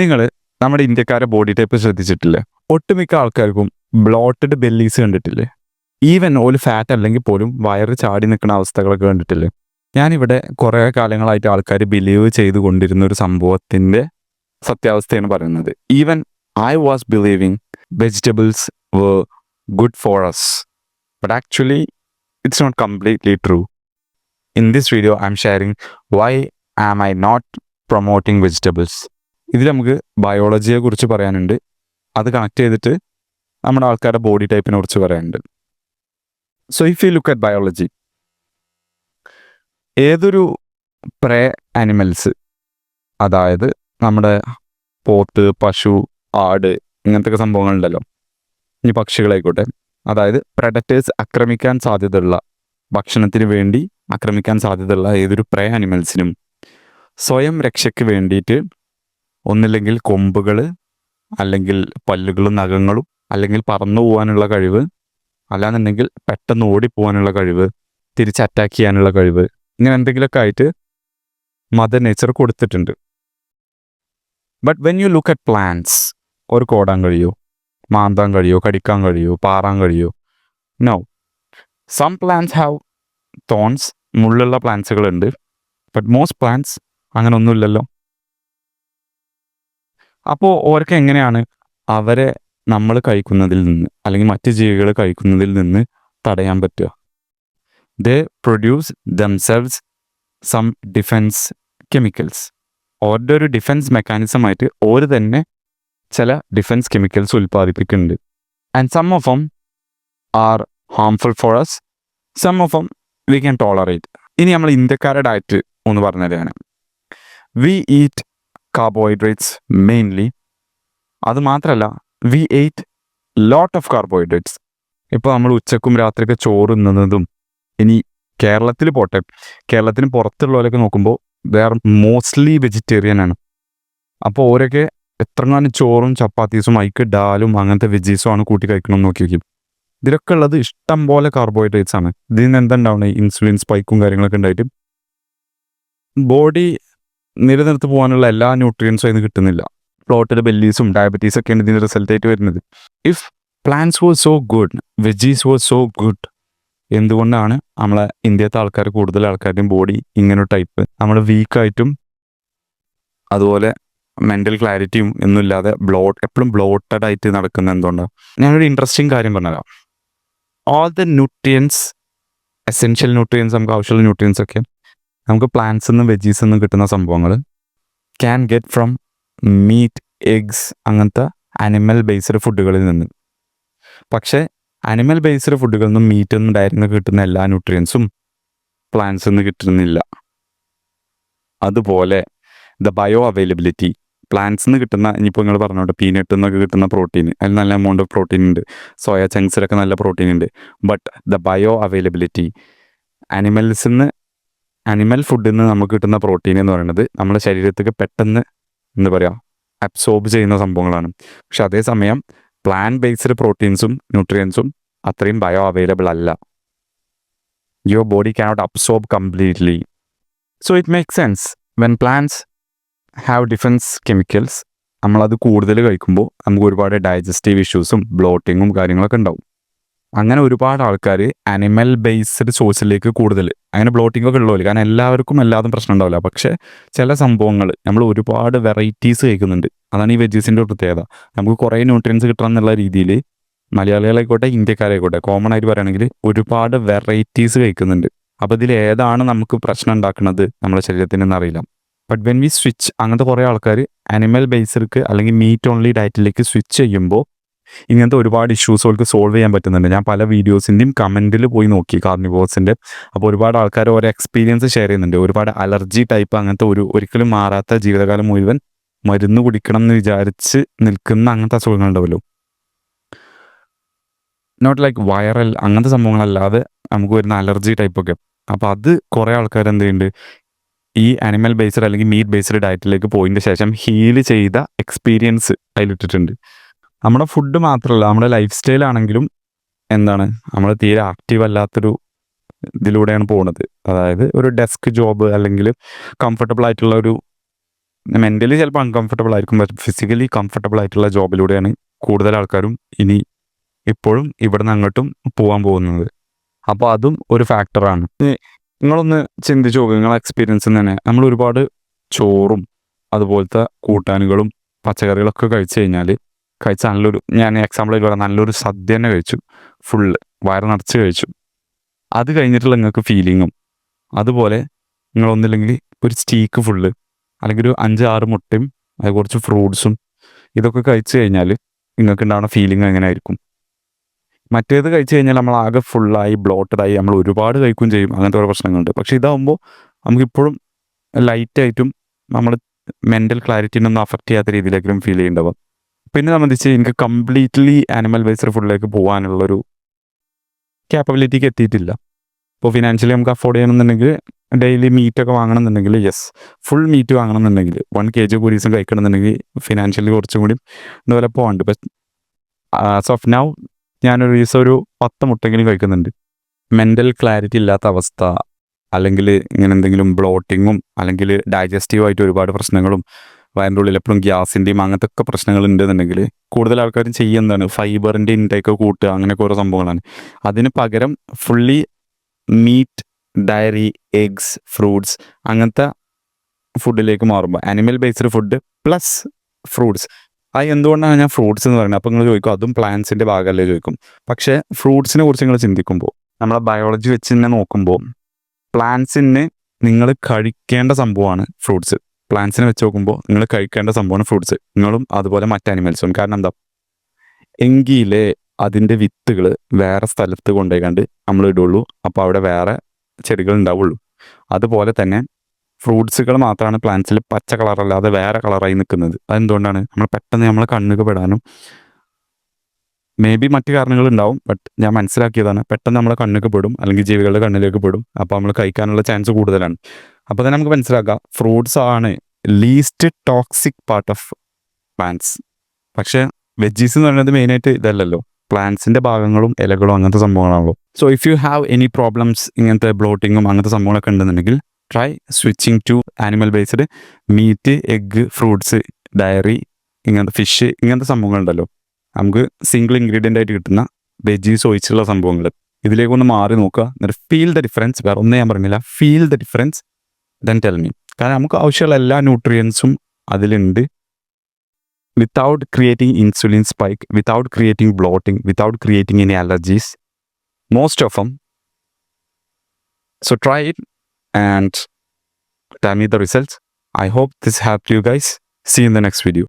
നിങ്ങൾ നമ്മുടെ ഇന്ത്യക്കാരെ ബോഡി ടൈപ്പ് ശ്രദ്ധിച്ചിട്ടില്ലേ? ഒട്ടുമിക്ക ആൾക്കാർക്കും ബ്ലോട്ടഡ് ബെല്ലീസ് കണ്ടിട്ടില്ലേ? ഈവൻ ഒരു ഫാറ്റ് അല്ലെങ്കിൽ പോലും വയറ് ചാടി നിൽക്കുന്ന അവസ്ഥകളൊക്കെ കണ്ടിട്ടില്ലേ? ഞാനിവിടെ കുറേ കാലങ്ങളായിട്ട് ആൾക്കാർ ബിലീവ് ചെയ്തുകൊണ്ടിരുന്ന ഒരു സംഭവത്തിൻ്റെ സത്യാവസ്ഥയാണ് പറയുന്നത്. Even I was believing vegetables were good for us, but actually it's not completely true. In this video I'm sharing why am I not promoting vegetables. ഇതിൽ നമുക്ക് ബയോളജിയെ കുറിച്ച് പറയാനുണ്ട്, അത് കണക്ട് ചെയ്തിട്ട് നമ്മുടെ ആൾക്കാരുടെ ബോഡി ടൈപ്പിനെ കുറിച്ച് പറയാനുണ്ട്. So if U look at biology, ഏതൊരു പ്രേ ആനിമൽസ്, അതായത് നമ്മുടെ പോത്ത്, പശു, ആട്, ഇങ്ങനത്തെ സംഭവങ്ങളുണ്ടല്ലോ, ഇനി പക്ഷികളായിക്കോട്ടെ, അതായത് പ്രഡറ്റേഴ്സ് ആക്രമിക്കാൻ സാധ്യതയുള്ള, ഭക്ഷണത്തിന് വേണ്ടി ആക്രമിക്കാൻ സാധ്യതയുള്ള ഏതൊരു പ്രേ ആനിമൽസിനും സ്വയം രക്ഷയ്ക്ക് വേണ്ടിയിട്ട് ഒന്നില്ലെങ്കിൽ കൊമ്പുകൾ, അല്ലെങ്കിൽ പല്ലുകളും നഖങ്ങളും, അല്ലെങ്കിൽ പറന്നു പോകാനുള്ള കഴിവ്, അല്ലാന്നുണ്ടെങ്കിൽ പെട്ടെന്ന് ഓടിപ്പോകാനുള്ള കഴിവ്, തിരിച്ച് അറ്റാക്ക് ചെയ്യാനുള്ള കഴിവ്, ഇങ്ങനെ എന്തെങ്കിലുമൊക്കെ ആയിട്ട് മദർ നേച്ചർ കൊടുത്തിട്ടുണ്ട്. But when you look at plants, ഒരു കോടാൻ കഴിയോ, മാന്താൻ കഴിയോ, കടിക്കാൻ കഴിയോ, പാറാൻ കഴിയോ? No. Some plants have thorns, മുള്ളുള്ള പ്ലാന്റ്സുകളുണ്ട്. ബട്ട് മോസ്റ്റ് പ്ലാന്റ്സ് അങ്ങനെ ഒന്നുമില്ലല്ലോ. അപ്പോൾ ഓർക്ക് എങ്ങനെയാണ് അവരെ നമ്മൾ കഴിക്കുന്നതിൽ നിന്ന്, അല്ലെങ്കിൽ മറ്റ് ജീവികൾ കഴിക്കുന്നതിൽ നിന്ന് തടയാൻ പറ്റുക? They produce themselves some defence chemicals. ഓരുടെ ഒരു ഡിഫെൻസ് മെക്കാനിസമായിട്ട് ഓര് തന്നെ ചില ഡിഫെൻസ് കെമിക്കൽസ് ഉൽപ്പാദിപ്പിക്കുന്നുണ്ട്. And some of them are harmful for us, some of them we can tolerate. ഇനി നമ്മൾ ഇന്ത്യക്കാരുടെ ഡയറ്റ് ഒന്ന് പറഞ്ഞുതരാണ്. We eat carbohydrates mainly. അത് മാത്രമല്ല, we ate lot of carbohydrates. ഇപ്പോൾ നമ്മൾ ഉച്ചക്കും രാത്രിയൊക്കെ ചോറ് തിന്നുന്നതും, ഇനി കേരളത്തിൽ പോട്ടെ, കേരളത്തിന് പുറത്തുള്ളവരൊക്കെ നോക്കുമ്പോൾ ദേ ആർ മോസ്റ്റ്ലി വെജിറ്റേറിയൻ ആണ്. അപ്പോൾ ഓരൊക്കെ എത്രങ്ങാനും ചോറും ചപ്പാത്തീസും അയക്ക് ഡാലും അങ്ങനത്തെ വെജീസും ആണ് കൂട്ടി കഴിക്കണമെന്ന് നോക്കി വയ്ക്കും. ഇതിലൊക്കെ ഉള്ളത് ഇഷ്ടം പോലെ കാർബോഹൈഡ്രേറ്റ്സ് ആണ്. ഇതിൽ നിന്ന് എന്താ ഉണ്ടാവുന്നത്? ഇൻസുലിൻ സ്പൈക്കും കാര്യങ്ങളൊക്കെ ഉണ്ടായിട്ട് ബോഡി നിലനിർത്തി പോകാനുള്ള എല്ലാ ന്യൂട്രിയൻസും അതിന് കിട്ടുന്നില്ല. ഫ്ലോട്ടഡ് ബെല്ലീസും ഡയബറ്റീസൊക്കെയാണ് ഇതിൻ്റെ റിസൾട്ടായിട്ട് വരുന്നത്. If plants was so good, veggies was so good, എന്തുകൊണ്ടാണ് നമ്മളെ ഇന്ത്യത്തെ ആൾക്കാർ, കൂടുതൽ ആൾക്കാരുടെയും ബോഡി ഇങ്ങനെ ടൈപ്പ്? നമ്മൾ വീക്കായിട്ടും അതുപോലെ മെൻ്റൽ ക്ലാരിറ്റിയും ഒന്നുമില്ലാതെ എപ്പോഴും ബ്ലോട്ടഡ് ആയിട്ട് നടക്കുന്ന എന്തുകൊണ്ടാണ്? ഞാനൊരു ഇൻട്രസ്റ്റിംഗ് കാര്യം പറഞ്ഞുതരാം. All the nutrients, essential nutrients, നമുക്ക് ആവശ്യമുള്ള ന്യൂട്രിയൻസ് ഒക്കെ നമുക്ക് പ്ലാന്റ്സ് നിന്നും വെജീസ് നിന്നും കിട്ടുന്ന സംഭവങ്ങൾ can get from meat, eggs, അങ്ങനത്തെ അനിമൽ ബേസ്ഡ് ഫുഡുകളിൽ നിന്ന്. പക്ഷേ അനിമൽ ബേസ്ഡ് ഫുഡുകളിൽ നിന്നും മീറ്റിൽ നിന്നും ഡയറ്റിൽ കിട്ടുന്ന എല്ലാ ന്യൂട്രിയൻസും പ്ലാന്റ്സിൽ നിന്ന് കിട്ടുന്നില്ല. അതുപോലെ ദ ബയോ അവൈലബിലിറ്റി, പ്ലാന്റ്സിൽ നിന്ന് കിട്ടുന്ന, ഇനിയിപ്പോൾ നിങ്ങൾ പറഞ്ഞോട്ടെ, പീനട്ട് എന്നൊക്കെ കിട്ടുന്ന പ്രോട്ടീൻ, അതിൽ നല്ല എമൗണ്ട് ഓഫ് പ്രോട്ടീൻ ഉണ്ട്, സോയ ചങ്ക്സിലൊക്കെ നല്ല പ്രോട്ടീൻ ഉണ്ട്. But the bio availability, animal ഫുഡിൽ നിന്ന് നമുക്ക് കിട്ടുന്ന പ്രോട്ടീൻ എന്ന് പറയുന്നത് നമ്മുടെ ശരീരത്തേക്ക് പെട്ടെന്ന് എന്താ പറയുക, അബ്സോർബ് ചെയ്യുന്ന സംഭവങ്ങളാണ്. പക്ഷെ അതേസമയം പ്ലാന്റ് ബേസ്ഡ് പ്രോട്ടീൻസും ന്യൂട്രിയൻസും അത്രയും ബയോ അവൈലബിൾ അല്ല. Your body cannot absorb completely. So it makes sense when plants have defence chemicals, നമ്മളത് കൂടുതൽ കഴിക്കുമ്പോൾ നമുക്ക് ഒരുപാട് ഡൈജസ്റ്റീവ് ഇഷ്യൂസും ബ്ലോട്ടിങ്ങും കാര്യങ്ങളൊക്കെ ഉണ്ടാവും. അങ്ങനെ ഒരുപാട് ആൾക്കാർ അനിമൽ ബേസ്ഡ് സോഴ്സിലേക്ക് കൂടുതൽ, അങ്ങനെ ബ്ലോട്ടിംഗ് ഒക്കെ ഉള്ളവർ, കാരണം എല്ലാവർക്കും എല്ലാതും പ്രശ്നം ഉണ്ടാവില്ല. പക്ഷേ ചില സംഭവങ്ങൾ നമ്മൾ ഒരുപാട് വെറൈറ്റീസ് കഴിക്കുന്നുണ്ട്. അതാണ് ഈ വെജീസിൻ്റെ പ്രത്യേകത. നമുക്ക് കുറേ ന്യൂട്രിയൻസ് കിട്ടണം എന്നുള്ള രീതിയിൽ മലയാളികളായിക്കോട്ടെ ഇന്ത്യക്കാരായിക്കോട്ടെ കോമൺ ആയിട്ട് പറയുകയാണെങ്കിൽ ഒരുപാട് വെറൈറ്റീസ് കഴിക്കുന്നുണ്ട്. അപ്പോൾ ഇതിൽ ഏതാണ് നമുക്ക് പ്രശ്നം ഉണ്ടാക്കുന്നത് നമ്മുടെ ശരീരത്തിനെന്ന് അറിയില്ല. ബട്ട് വെൻ വി സ്വിച്ച്, അങ്ങനത്തെ കുറേ ആൾക്കാർ അനിമൽ ബേസ്ഡ്ക്ക് അല്ലെങ്കിൽ മീറ്റ് ഓൺലി ഡയറ്റിലേക്ക് സ്വിച്ച് ചെയ്യുമ്പോൾ ഇങ്ങനത്തെ ഒരുപാട് ഇഷ്യൂസ് അവർക്ക് സോൾവ് ചെയ്യാൻ പറ്റുന്നുണ്ട്. ഞാൻ പല വീഡിയോസിൻ്റെയും കമൻറ്റിൽ പോയി നോക്കി കാർണിവോർസിൻ്റെ. അപ്പോൾ ഒരുപാട് ആൾക്കാർ ഓരോ എക്സ്പീരിയൻസ് ഷെയർ ചെയ്യുന്നുണ്ട്. ഒരുപാട് അലർജി ടൈപ്പ്, അങ്ങനത്തെ ഒരിക്കലും മാറാത്ത, ജീവിതകാലം മുഴുവൻ മരുന്ന് കുടിക്കണം എന്ന് വിചാരിച്ച് നിൽക്കുന്ന അങ്ങനത്തെ അസുഖങ്ങളുണ്ടാവല്ലോ, നോട്ട് ലൈക്ക് വൈറൽ അങ്ങനത്തെ സംഭവങ്ങളല്ലാതെ നമുക്ക് വരുന്ന അലർജി ടൈപ്പൊക്കെ. അപ്പോൾ അത് കുറേ ആൾക്കാർ എന്ത് ചെയ്യുന്നുണ്ട്, ഈ അനിമൽ ബേസ്ഡ് അല്ലെങ്കിൽ മീറ്റ് ബേസ്ഡ് ഡയറ്റിലേക്ക് പോയതിൻ്റെ ശേഷം ഹീല് ചെയ്ത എക്സ്പീരിയൻസ് അതിലിട്ടിട്ടുണ്ട്. നമ്മുടെ ഫുഡ് മാത്രമല്ല, നമ്മുടെ ലൈഫ് സ്റ്റൈലാണെങ്കിലും എന്താണ്, നമ്മൾ തീരെ ആക്റ്റീവ് അല്ലാത്തൊരു ഇതിലൂടെയാണ് പോകുന്നത്. അതായത് ഒരു ഡെസ്ക് ജോബ് അല്ലെങ്കിൽ കംഫർട്ടബിൾ ആയിട്ടുള്ള ഒരു മെൻ്റലി ചിലപ്പോൾ അൺകംഫർട്ടബിൾ ആയിരിക്കും, ബട്ട് ഫിസിക്കലി കംഫർട്ടബിൾ ആയിട്ടുള്ള ജോബിലൂടെയാണ് കൂടുതൽ ആൾക്കാരും ഇനി ഇപ്പോഴും ഇവിടുന്ന് അങ്ങോട്ടും പോകാൻ പോകുന്നത്. അപ്പോൾ അതും ഒരു ഫാക്ടറാണ്. നിങ്ങളൊന്ന് ചിന്തിച്ച് നോക്കുക, നിങ്ങളെ എക്സ്പീരിയൻസിൽ തന്നെ നമ്മൾ ഒരുപാട് ചോറും അതുപോലത്തെ കൂട്ടാനുകളും പച്ചക്കറികളൊക്കെ കഴിച്ചു കഴിഞ്ഞാൽ നല്ലൊരു, ഞാൻ എക്സാമ്പിളായിട്ട് പറയാം, നല്ലൊരു സദ്യ തന്നെ കഴിച്ചു, ഫുള്ള് വയറ് നിറച്ച് കഴിച്ചു. അത് കഴിഞ്ഞിട്ടുള്ള നിങ്ങൾക്ക് ഫീലിങ്ങും, അതുപോലെ നിങ്ങളൊന്നില്ലെങ്കിൽ ഒരു സ്റ്റീക്ക് ഫുള്ള് അല്ലെങ്കിൽ ഒരു 5-6 മുട്ടയും അത് കുറച്ച് ഫ്രൂട്ട്സും ഇതൊക്കെ കഴിച്ചു കഴിഞ്ഞാൽ നിങ്ങൾക്ക് ഉണ്ടാവുന്ന ഫീലിംഗ് എങ്ങനെ ആയിരിക്കും? മറ്റേത് കഴിച്ചു കഴിഞ്ഞാൽ നമ്മൾ ആകെ ഫുള്ളായി ബ്ലോട്ടഡായി നമ്മൾ ഒരുപാട് കഴിക്കുകയും ചെയ്യും, അങ്ങനത്തെ ഓരോ പ്രശ്നങ്ങളുണ്ട്. പക്ഷേ ഇതാകുമ്പോൾ നമുക്കിപ്പോഴും ലൈറ്റായിട്ടും നമ്മൾ മെൻ്റൽ ക്ലാരിറ്റിനൊന്നും അഫക്റ്റ് ചെയ്യാത്ത രീതിയിലേക്കും ഫീൽ ചെയ്യുന്നുണ്ടാവും. പിന്നെ സംബന്ധിച്ച് എനിക്ക് കംപ്ലീറ്റ്ലി ആനിമൽ ബേസ്ഡ് ഫുഡിലേക്ക് പോകാനുള്ളൊരു ക്യാപ്പബിലിറ്റിക്ക് എത്തിയിട്ടില്ല. ഇപ്പോൾ ഫിനാൻഷ്യലി നമുക്ക് അഫോർഡ് ചെയ്യണമെന്നുണ്ടെങ്കിൽ ഡെയിലി മീറ്റൊക്കെ വാങ്ങണമെന്നുണ്ടെങ്കിൽ യെസ്, ഫുൾ മീറ്റ് വാങ്ങണമെന്നുണ്ടെങ്കിൽ 1 kg ഒരു ദിവസം കഴിക്കണമെന്നുണ്ടെങ്കിൽ ഫിനാൻഷ്യലി കുറച്ചും കൂടി ഡെവലപ്പ് പോകാണ്ട്. ബട്ട് ആസ് ഓഫ് നൗ ഞാനൊരു ദിവസം ഒരു 10 മുട്ടെങ്കിലും കഴിക്കുന്നുണ്ട്. മെൻ്റൽ ക്ലാരിറ്റി ഇല്ലാത്ത അവസ്ഥ, അല്ലെങ്കിൽ ഇങ്ങനെ എന്തെങ്കിലും ബ്ലോട്ടിങ്ങും അല്ലെങ്കിൽ ഡൈജസ്റ്റീവായിട്ട് ഒരുപാട് പ്രശ്നങ്ങളും വയറിൻ്റെ ഉള്ളിൽ എപ്പോഴും ഗ്യാസിൻ്റെയും അങ്ങനത്തെ ഒക്കെ പ്രശ്നങ്ങൾ ഉണ്ടെന്നുണ്ടെങ്കിൽ കൂടുതൽ ആൾക്കാരും ചെയ്യുന്നതാണ് ഫൈബറിൻ്റെ ഇൻടേക്ക് കൂട്ടുക, അങ്ങനെയൊക്കെ ഓരോ സംഭവങ്ങളാണ്. അതിന് പകരം fully meat, dairy, eggs, fruits അങ്ങനത്തെ ഫുഡിലേക്ക് മാറുമ്പോൾ animal based food plus fruits. അത് എന്തുകൊണ്ടാണ് ഞാൻ ഫ്രൂട്ട്സ് എന്ന് പറയുന്നത്? അപ്പോൾ നിങ്ങൾ ചോദിക്കും അതും പ്ലാന്റ്സിൻ്റെ ഭാഗമല്ലേ ചോദിക്കും. പക്ഷേ ഫ്രൂട്ട്സിനെ കുറിച്ച് നിങ്ങൾ ചിന്തിക്കുമ്പോൾ, നമ്മളെ ബയോളജി വെച്ച് തന്നെ നോക്കുമ്പോൾ പ്ലാന്റ്സിന് നിങ്ങൾ കഴിക്കേണ്ട സംഭവമാണ് ഫ്രൂട്ട്സ്. പ്ലാന്റ്സിനെ വെച്ച് നോക്കുമ്പോൾ നിങ്ങൾ കഴിക്കേണ്ട സംഭവമാണ് ഫ്രൂട്ട്സ്, നിങ്ങളും അതുപോലെ മറ്റ് ആനിമൽസും. കാരണം എന്താ, എങ്കിലേ അതിൻ്റെ വിത്തുകൾ വേറെ സ്ഥലത്ത് കൊണ്ടുപോയിക്കണ്ട് നമ്മൾ ഇടുള്ളൂ, അപ്പോൾ അവിടെ വേറെ ചെടികൾ ഉണ്ടാവുള്ളൂ. അതുപോലെ തന്നെ ഫ്രൂട്ട്സുകൾ മാത്രമാണ് പ്ലാന്റ്സിൽ പച്ച കളറല്ലാതെ വേറെ കളറായി നിൽക്കുന്നത്. അതെന്തുകൊണ്ടാണ്? നമ്മൾ പെട്ടെന്ന് നമ്മളെ കണ്ണുക്ക് പെടാനും മേ ബി മറ്റു കാരണങ്ങളുണ്ടാവും, ബട്ട് ഞാൻ മനസ്സിലാക്കിയതാണ് പെട്ടെന്ന് നമ്മളെ കണ്ണുക്ക് പെടും അല്ലെങ്കിൽ ജീവികളുടെ കണ്ണിലേക്ക് പെടും, അപ്പോൾ നമ്മൾ കഴിക്കാനുള്ള ചാൻസ് കൂടുതലാണ്. അപ്പോൾ തന്നെ നമുക്ക് മനസ്സിലാക്കാം ഫ്രൂട്ട്സ് ആണ് least toxic part of plants. പക്ഷേ വെജീസ് എന്ന് പറയുന്നത് മെയിനായിട്ട് ഇതല്ലല്ലോ, പ്ലാന്റ്സിൻ്റെ ഭാഗങ്ങളും ഇലകളും അങ്ങനത്തെ സംഭവങ്ങളാണല്ലോ. So if you have any problems, ഇങ്ങനത്തെ ബ്ലോട്ടിങ്ങും അങ്ങനത്തെ സംഭവങ്ങളൊക്കെ ഉണ്ടെന്നുണ്ടെങ്കിൽ try switching to animal based meat, egg, fruits, dairy, ഇങ്ങനത്തെ ഫിഷ്, ഇങ്ങനത്തെ സംഭവങ്ങളുണ്ടല്ലോ, നമുക്ക് സിംഗിൾ ഇൻഗ്രീഡിയൻ്റ് ആയിട്ട് കിട്ടുന്ന വെജീസ് ഒഴിച്ചുള്ള സംഭവങ്ങൾ, ഇതിലേക്കൊന്ന് മാറി നോക്കുക. എന്നിട്ട് ഫീൽ ദ ഡിഫറൻസ്. വേറെ ഒന്നും ഞാൻ പറഞ്ഞില്ല, feel the difference then tell me. കാരണം നമുക്ക് ആവശ്യമുള്ള എല്ലാ ന്യൂട്രിയൻസും അതിലുണ്ട്, without creating insulin spike, without creating bloating, without creating any allergies, most of them. So try it and tell me the results. I hope this helped you guys. See you in the next video.